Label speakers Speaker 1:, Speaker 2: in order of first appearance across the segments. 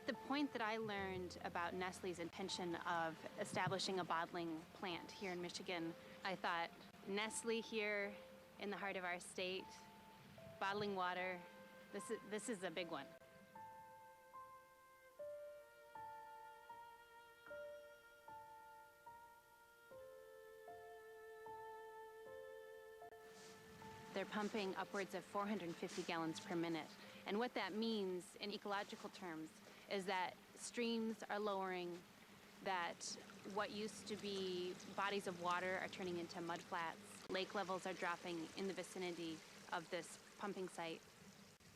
Speaker 1: At the point that I learned about Nestlé's intention of establishing a bottling plant here in Michigan, I thought, Nestlé here in the heart of our state, bottling water, this is a big one. They're pumping upwards of 450 gallons per minute. And what that means in ecological terms is that streams are lowering, that what used to be bodies of water are turning into mudflats. Lake levels are dropping in the vicinity of this pumping site.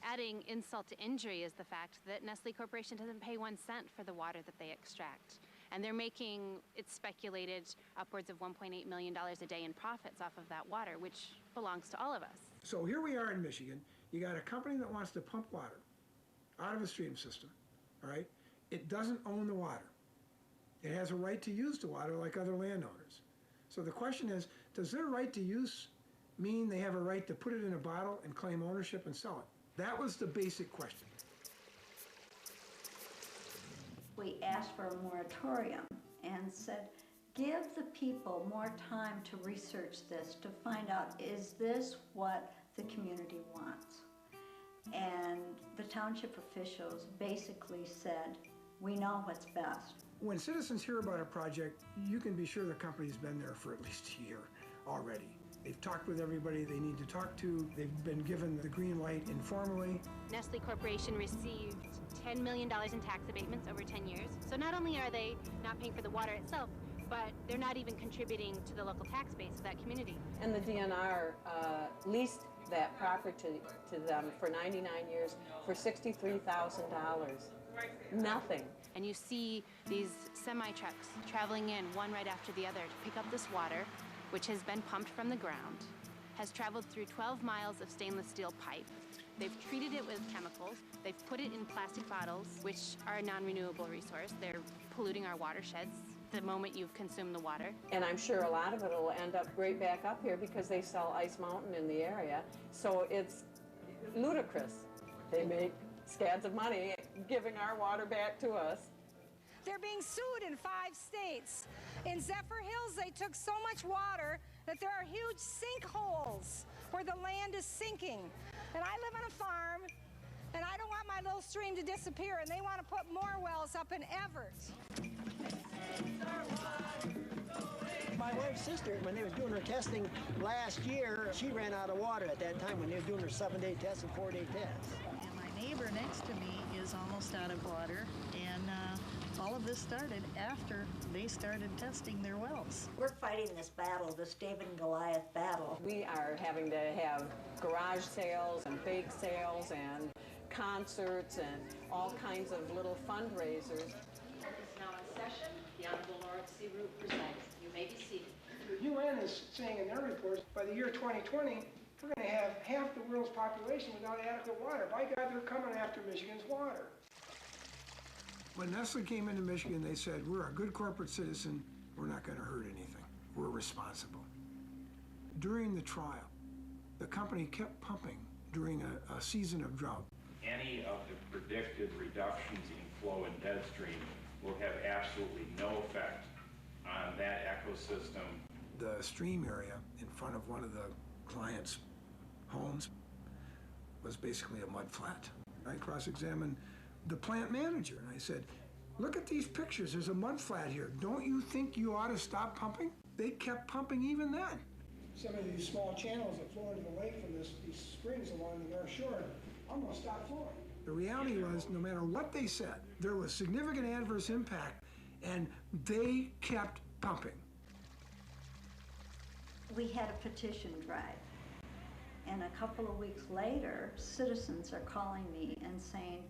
Speaker 1: Adding insult to injury is the fact that Nestlé Corporation doesn't pay 1 cent for the water that they extract. And they're making, it's speculated, upwards of $1.8 million a day in profits off of that water, which belongs to all of us.
Speaker 2: So here we are in Michigan. You got a company that wants to pump water out of a stream system, all right? It doesn't own the water. It has a right to use the water like other landowners. So the question is, does their right to use mean they have a right to put it in a bottle and claim ownership and sell it? That was the basic question.
Speaker 3: We asked for a moratorium and said, give the people more time to research this, to find out, is this what the community wants? And the township officials basically said, we know what's best.
Speaker 2: When citizens hear about a project, you can be sure the company's been there for at least a year already. They've talked with everybody they need to talk to. They've been given the green light informally.
Speaker 1: Nestlé Corporation received $10 million in tax abatements over 10 years. So not only are they not paying for the water itself, but they're not even contributing to the local tax base of that community.
Speaker 4: And the DNR leased that property to them for 99 years for $63,000. Nothing.
Speaker 1: And you see these semi-trucks traveling in one right after the other to pick up this water, which has been pumped from the ground, has traveled through 12 miles of stainless steel pipe. They've treated it with chemicals. They've put it in plastic bottles, which are a non-renewable resource. They're polluting our watersheds the moment you've consumed the water.
Speaker 4: And I'm sure a lot of it will end up right back up here because they sell Ice Mountain in the area. So it's ludicrous. They make scads of money giving our water back to us.
Speaker 5: They're being sued in 5 states. In Zephyr Hills, they took so much water that there are huge sinkholes where the land is sinking. And I live on a farm, and I don't want my little stream to disappear, and they want to put more wells up in Everett.
Speaker 6: My wife's sister, when they was doing her testing last year, she ran out of water at that time when they were doing her 7-day test and 4-day test.
Speaker 7: And my neighbor next to me is almost out of water, and all of this started after they started testing their wells.
Speaker 3: We're fighting this battle, this David and Goliath battle.
Speaker 4: We are having to have garage sales and bake sales and concerts and all kinds of little fundraisers.
Speaker 8: Court is now in session. The Honorable Lawrence C. Root presides. You may be seated.
Speaker 2: The UN is saying in their reports, by the year 2020, we're going to have half the world's population without adequate water. By God, they're coming after Michigan's water. When Nestlé came into Michigan, they said, we're a good corporate citizen. We're not going to hurt anything. We're responsible. During the trial, the company kept pumping during a season of drought.
Speaker 9: Any of the predicted reductions in flow in dead stream will have absolutely no effect on that ecosystem.
Speaker 2: The stream area in front of one of the clients' homes was basically a mud flat. I cross-examined the plant manager and I said, look at these pictures, there's a mud flat here. Don't you think you ought to stop pumping? They kept pumping even then. Some of these small channels that flow into the lake from these springs along the North Shore almost stopped flowing. The reality was, no matter what they said, there was significant adverse impact and they kept pumping.
Speaker 3: We had a petition drive, and a couple of weeks later, citizens are calling me and saying,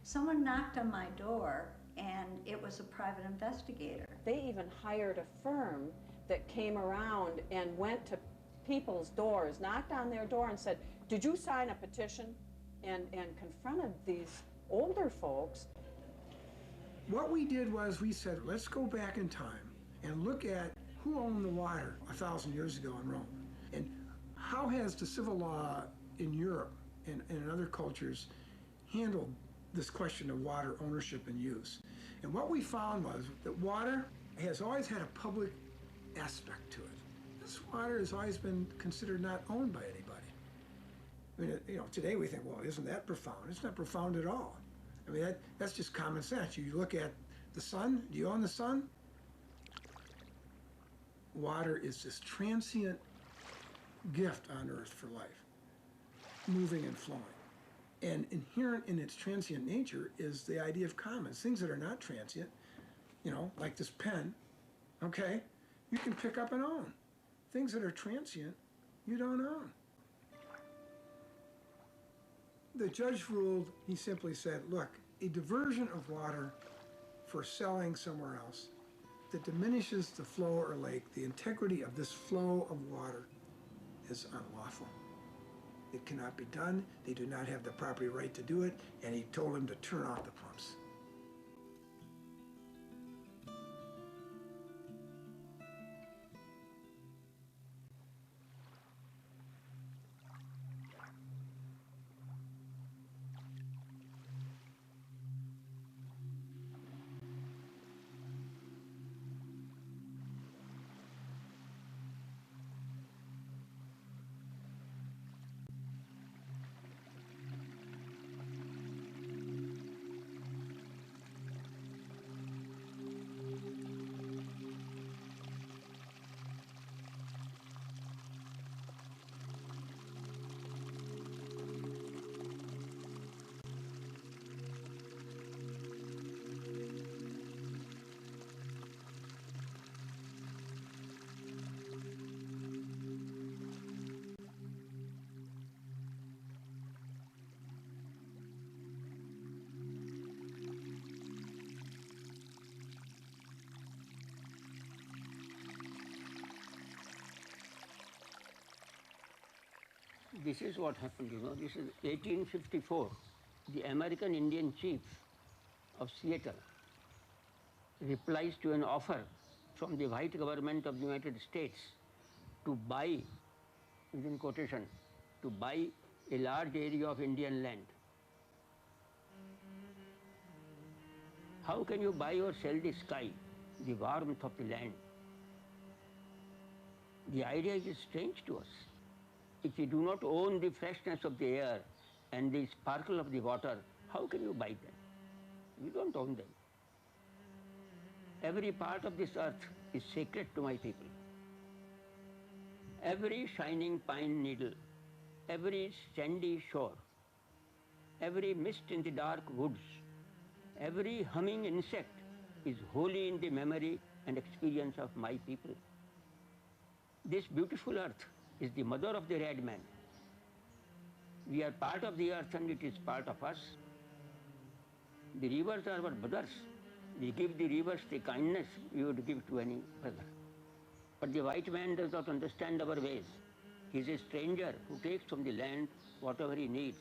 Speaker 3: someone knocked on my door and it was a private investigator.
Speaker 4: They even hired a firm that came around and went to people's doors, knocked on their door and said, did you sign a petition? And confronted these older folks.
Speaker 2: What we did was we said, let's go back in time and look at who owned the water 1,000 years ago in Rome. And how has the civil law in Europe and in other cultures handled this question of water ownership and use. And what we found was that water has always had a public aspect to it. This water has always been considered not owned by anybody. I mean, you know, today we think, well, isn't that profound? It's not profound at all. I mean, that's just common sense. You look at the sun. Do you own the sun? Water is this transient gift on earth for life, moving and flowing. And inherent in its transient nature is the idea of commons, things that are not transient, you know, like this pen, okay? You can pick up and own. Things that are transient, you don't own. The judge ruled, he simply said, look, a diversion of water for selling somewhere else that diminishes the flow or lake, the integrity of this flow of water is unlawful. It cannot be done. They do not have the property right to do it, and he told him to turn off the pumps.
Speaker 10: This is what happened, you know. This is 1854. The American Indian chief of Seattle replies to an offer from the white government of the United States to buy, within quotation, to buy a large area of Indian land. How can you buy or sell the sky, the warmth of the land? The idea is strange to us. If you do not own the freshness of the air and the sparkle of the water, how can you buy them? You don't own them. Every part of this earth is sacred to my people. Every shining pine needle, every sandy shore, every mist in the dark woods, every humming insect is holy in the memory and experience of my people. This beautiful earth is the mother of the red man. We are part of the earth and it is part of us. The rivers are our brothers. We give the rivers the kindness we would give to any brother. But the white man does not understand our ways. He is a stranger who takes from the land whatever he needs.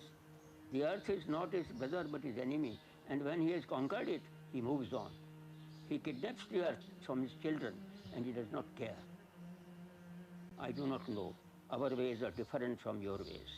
Speaker 10: The earth is not his brother but his enemy, and when he has conquered it, he moves on. He kidnaps the earth from his children and he does not care. I do not know. Our ways are different from your ways.